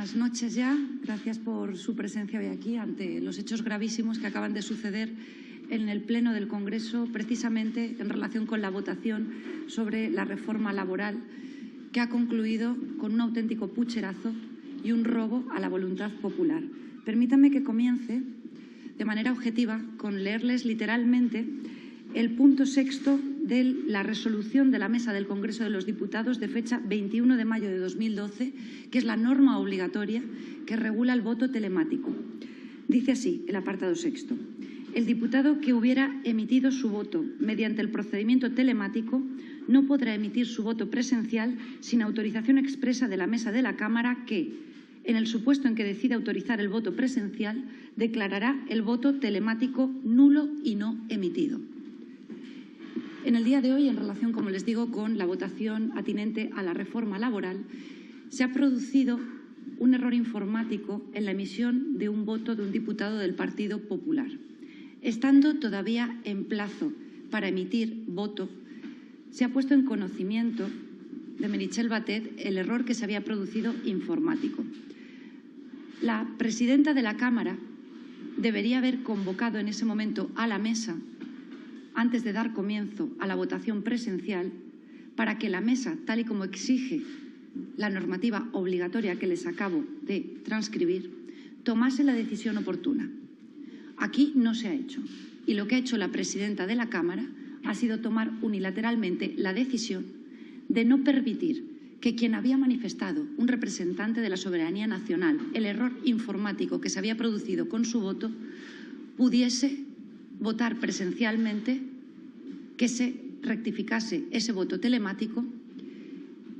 Buenas noches ya. Gracias por su presencia hoy aquí ante los hechos gravísimos que acaban de suceder en el Pleno del Congreso, precisamente en relación con la votación sobre la reforma laboral, que ha concluido con un auténtico pucherazo y un robo a la voluntad popular. Permítanme que comience de manera objetiva con leerles literalmente el punto sexto de la resolución de la Mesa del Congreso de los Diputados de fecha 21 de mayo de 2012, que es la norma obligatoria que regula el voto telemático. Dice así el apartado sexto: el diputado que hubiera emitido su voto mediante el procedimiento telemático no podrá emitir su voto presencial sin autorización expresa de la Mesa de la Cámara que, en el supuesto en que decida autorizar el voto presencial, declarará el voto telemático nulo y no emitido. En el día de hoy, en relación, como les digo, con la votación atinente a la reforma laboral, se ha producido un error informático en la emisión de un voto de un diputado del Partido Popular. Estando todavía en plazo para emitir voto, se ha puesto en conocimiento de Meritxell Batet el error que se había producido informático. La presidenta de la Cámara debería haber convocado en ese momento a la mesa antes de dar comienzo a la votación presencial para que la mesa, tal y como exige la normativa obligatoria que les acabo de transcribir, tomase la decisión oportuna. Aquí no se ha hecho y lo que ha hecho la presidenta de la Cámara ha sido tomar unilateralmente la decisión de no permitir que quien había manifestado, un representante de la soberanía nacional, el error informático que se había producido con su voto, pudiese votar presencialmente, que se rectificase ese voto telemático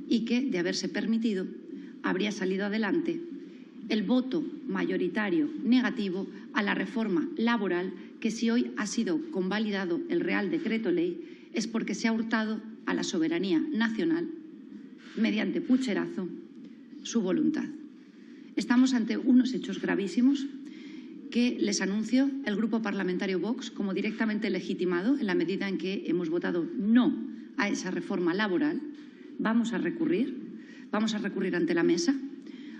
y que, de haberse permitido, habría salido adelante el voto mayoritario negativo a la reforma laboral que, si hoy ha sido convalidado el Real Decreto Ley, es porque se ha hurtado a la soberanía nacional, mediante pucherazo, su voluntad. Estamos ante unos hechos gravísimos que les anuncio el Grupo Parlamentario Vox como directamente legitimado en la medida en que hemos votado no a esa reforma laboral. Vamos a recurrir ante la mesa,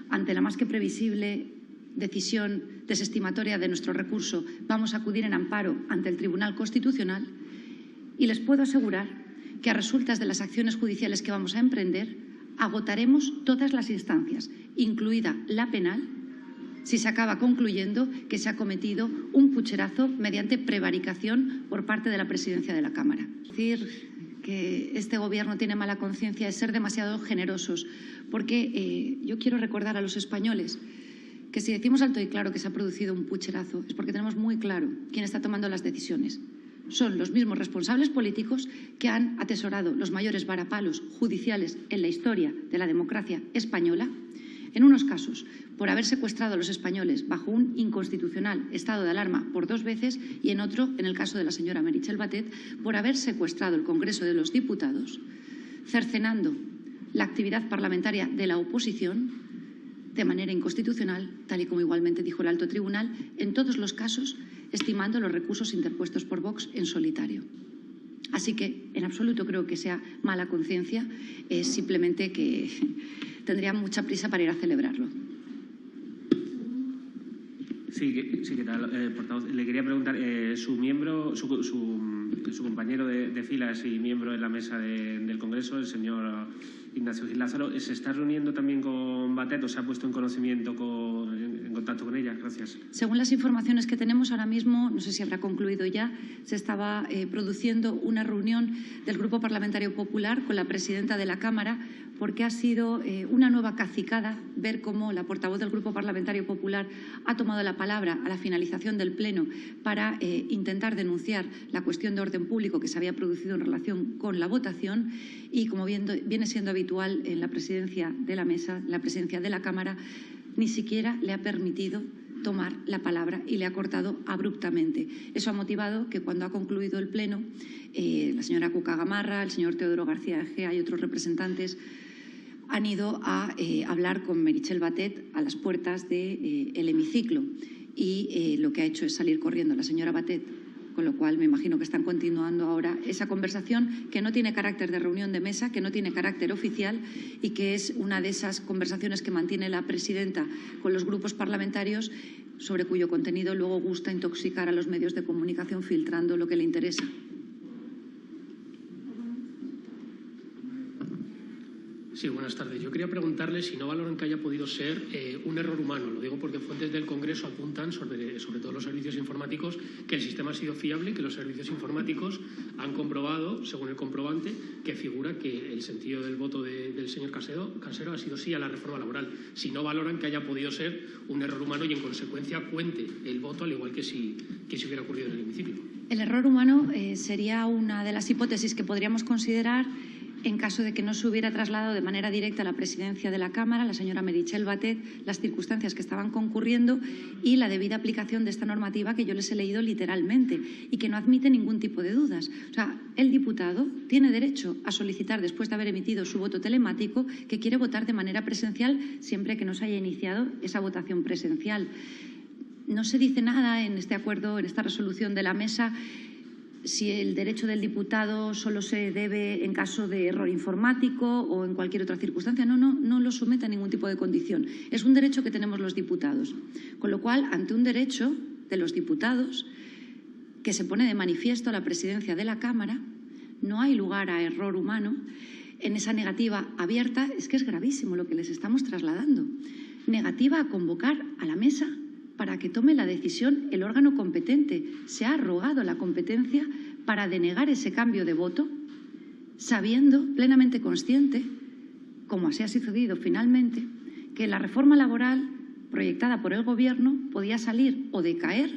ante la más que previsible decisión desestimatoria de nuestro recurso. Vamos a acudir en amparo ante el Tribunal Constitucional y les puedo asegurar que, a resultas de las acciones judiciales que vamos a emprender, agotaremos todas las instancias, incluida la penal, si se acaba concluyendo que se ha cometido un pucherazo mediante prevaricación por parte de la presidencia de la Cámara. Decir que este Gobierno tiene mala conciencia es ser demasiado generosos, porque yo quiero recordar a los españoles que si decimos alto y claro que se ha producido un pucherazo es porque tenemos muy claro quién está tomando las decisiones. Son los mismos responsables políticos que han atesorado los mayores varapalos judiciales en la historia de la democracia española, en unos casos por haber secuestrado a los españoles bajo un inconstitucional estado de alarma por 2 veces y en otro, en el caso de la señora Meritxell Batet, por haber secuestrado el Congreso de los Diputados, cercenando la actividad parlamentaria de la oposición de manera inconstitucional, tal y como igualmente dijo el alto tribunal, en todos los casos estimando los recursos interpuestos por Vox en solitario. Así que en absoluto creo que sea mala conciencia, es simplemente que tendría mucha prisa para ir a celebrarlo. Sí, ¿qué tal, portavoz? Le quería preguntar, su compañero de filas y miembro de la mesa del Congreso, el señor Ignacio Gil Lázaro, ¿se está reuniendo también con Batet o se ha puesto en conocimiento, en contacto con ella? Gracias. Según las informaciones que tenemos ahora mismo, no sé si habrá concluido ya, se estaba produciendo una reunión del Grupo Parlamentario Popular con la presidenta de la Cámara, porque ha sido una nueva cacicada ver cómo la portavoz del Grupo Parlamentario Popular ha tomado la palabra a la finalización del Pleno para intentar denunciar la cuestión de orden público que se había producido en relación con la votación y, como viene siendo habitual en la presidencia de la mesa, la presidencia de la Cámara, ni siquiera le ha permitido tomar la palabra y le ha cortado abruptamente. Eso ha motivado que, cuando ha concluido el Pleno, la señora Cuca Gamarra, el señor Teodoro García Egea y otros representantes han ido a hablar con Meritxell Batet a las puertas del hemiciclo y lo que ha hecho es salir corriendo la señora Batet con lo cual me imagino que están continuando ahora esa conversación que no tiene carácter de reunión de mesa, que no tiene carácter oficial y que es una de esas conversaciones que mantiene la presidenta con los grupos parlamentarios, sobre cuyo contenido luego gusta intoxicar a los medios de comunicación filtrando lo que le interesa. Sí, buenas tardes. Yo quería preguntarle si no valoran que haya podido ser un error humano. Lo digo porque fuentes del Congreso apuntan, sobre todo los servicios informáticos, que el sistema ha sido fiable y que los servicios informáticos han comprobado, según el comprobante, que figura que el sentido del voto del señor Casero ha sido sí a la reforma laboral. Si no valoran que haya podido ser un error humano y, en consecuencia, cuente el voto, al igual que si hubiera ocurrido en el hemiciclo. El error humano sería una de las hipótesis que podríamos considerar en caso de que no se hubiera trasladado de manera directa a la presidencia de la Cámara, la señora Meritxell Batet, las circunstancias que estaban concurriendo y la debida aplicación de esta normativa que yo les he leído literalmente y que no admite ningún tipo de dudas. O sea, el diputado tiene derecho a solicitar, después de haber emitido su voto telemático, que quiere votar de manera presencial siempre que no se haya iniciado esa votación presencial. No se dice nada en este acuerdo, en esta resolución de la mesa, si el derecho del diputado solo se debe en caso de error informático o en cualquier otra circunstancia. No lo somete a ningún tipo de condición. Es un derecho que tenemos los diputados. Con lo cual, ante un derecho de los diputados que se pone de manifiesto a la presidencia de la Cámara, no hay lugar a error humano en esa negativa abierta. Es que es gravísimo lo que les estamos trasladando. Negativa a convocar a la mesa para que tome la decisión el órgano competente. Se ha arrogado la competencia para denegar ese cambio de voto, sabiendo, plenamente consciente, como así ha sucedido finalmente, que la reforma laboral proyectada por el Gobierno podía salir o decaer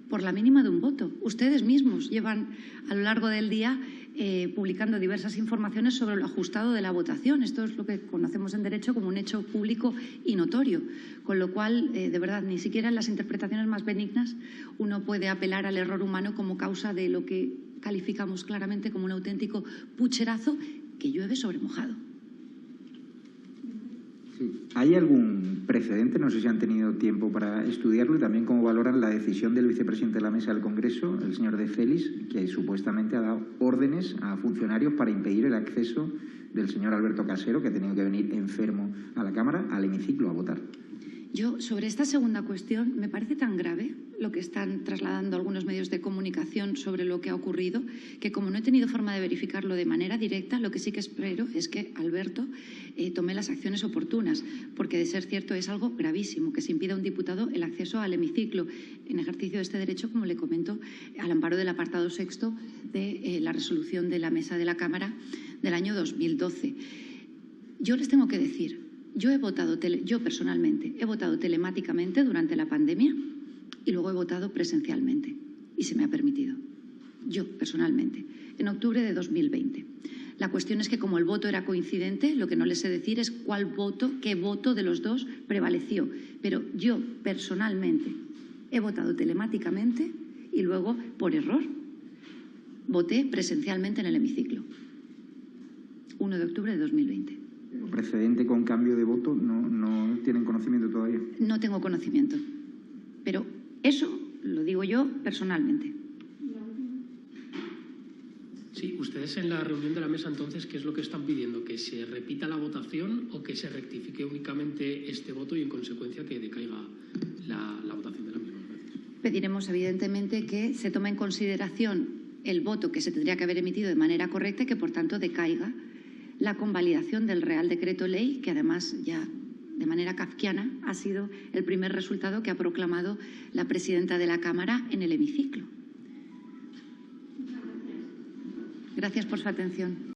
por la mínima de un voto. Ustedes mismos llevan a lo largo del día publicando diversas informaciones sobre lo ajustado de la votación. Esto es lo que conocemos en Derecho como un hecho público y notorio. Con lo cual, de verdad, ni siquiera en las interpretaciones más benignas uno puede apelar al error humano como causa de lo que calificamos claramente como un auténtico pucherazo que llueve sobre mojado. Sí. ¿Hay algún precedente? No sé si han tenido tiempo para estudiarlo y también cómo valoran la decisión del vicepresidente de la Mesa del Congreso, el señor De Félix, que supuestamente ha dado órdenes a funcionarios para impedir el acceso del señor Alberto Casero, que ha tenido que venir enfermo a la Cámara, al hemiciclo a votar. Yo, sobre esta segunda cuestión, me parece tan grave lo que están trasladando algunos medios de comunicación sobre lo que ha ocurrido, que como no he tenido forma de verificarlo de manera directa, lo que sí que espero es que Alberto tome las acciones oportunas, porque de ser cierto es algo gravísimo que se impida a un diputado el acceso al hemiciclo en ejercicio de este derecho, como le comento, al amparo del apartado sexto de la resolución de la Mesa de la Cámara del año 2012. Yo les tengo que decir, yo personalmente he votado telemáticamente durante la pandemia y luego he votado presencialmente y se me ha permitido. Yo personalmente, en octubre de 2020. La cuestión es que como el voto era coincidente, lo que no les sé decir es qué voto de los dos prevaleció. Pero yo personalmente he votado telemáticamente y luego, por error, voté presencialmente en el hemiciclo. 1 de octubre de 2020. ¿Precedente con cambio de voto? ¿No tienen conocimiento todavía? No tengo conocimiento, pero eso lo digo yo personalmente. Sí, ustedes en la reunión de la mesa, entonces, ¿qué es lo que están pidiendo? ¿Que se repita la votación o que se rectifique únicamente este voto y, en consecuencia, que decaiga la votación de la misma? Gracias. Pediremos, evidentemente, que se tome en consideración el voto que se tendría que haber emitido de manera correcta y que, por tanto, decaiga la convalidación del Real Decreto Ley, que además ya de manera kafkiana ha sido el primer resultado que ha proclamado la presidenta de la Cámara en el hemiciclo. Gracias por su atención.